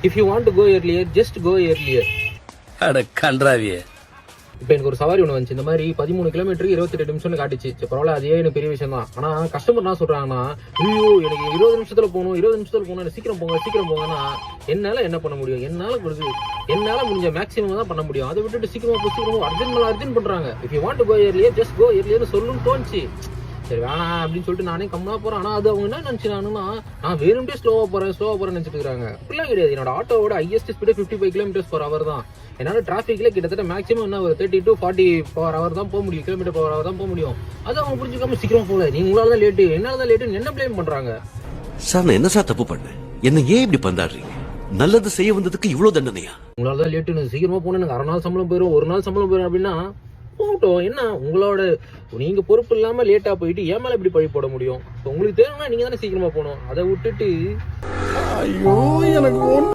If you want to go earlier just go earlier. அட கன்றாவியே. இப்போ எனக்கு ஒரு சவாரி ஒன்று வந்துச்சு. இந்த மாதிரி 13 கிலோமீட்டருக்கு 28 நிமிஷம்னு காட்டுச்சு. சரி பரவாயில்ல, அதே எனக்கு பெரிய விஷயம் தான். ஆனா கஸ்டமர் என்ன சொல்றாங்கன்னா, ஐயோ எனக்கு 20 நிமிஷத்துல போகணும், சீக்கிரம் போங்கன்னா என்னால என்ன பண்ண முடியும்? என்னால முடிஞ்ச மேக்ஸிமம் தான் பண்ண முடியும். அதை விட்டுட்டு சீக்கிரமா அர்ஜென்ட் பண்றாங்க. If you want to go earlier just go earlier சொல்லணும்னு தோணுச்சு. சரி வேணாம் அப்படின்னு சொல்லிட்டு நானே கம்முனா போறேன். ஆனா அது அவங்க என்ன நினைச்சாங்கன்னா, நான் வேணும்ட்டே ஸ்லோவா போறேன் நினைச்சிட்டு இருக்காங்க. அப்படிலாம் கிடையாது. என்னோட ஆட்டோவோட ஹையஸ்ட் ஸ்பீடு 55 km/h தான். என்னால டிராபிக்ல கிட்டத்தட்ட மேக்ஸிமம் என்ன ஒரு 30 to 40 per hour தான் போக முடியும், km/h தான் போக முடியும். அது அவங்க புரிஞ்சுக்காம சீக்கிரம் போல, நீ உங்களால தான் லேட்டு, என்னால தான் லேட்டுன்னு என்ன பிளேம் பண்றாங்க. சார் நான் என்ன சார் தப்பு பண்ணேன்? என்ன ஏன் இப்படி பந்தாடுறீங்க? நல்லது செய்ய வந்ததுக்கு இவ்வளவு தண்டனையா? உங்களால தான் லேட்டுன்னு சீக்கிரமா போன எனக்கு 1/2 நாள் சம்பளம் போயிடும், 1 நாள் சம்பளம் போயிடும் அப்படின்னா போகட்டும். என்ன உங்களோட நீங்க பொறுப்பு இல்லாம லேட்டா போயிட்டு ஏன் மேல இப்படி பழி போட முடியும்? உங்களுக்கு தேவைன்னா நீங்க தானே சீக்கிரமா போகணும். அதை விட்டுட்டு ஐயோ எனக்கு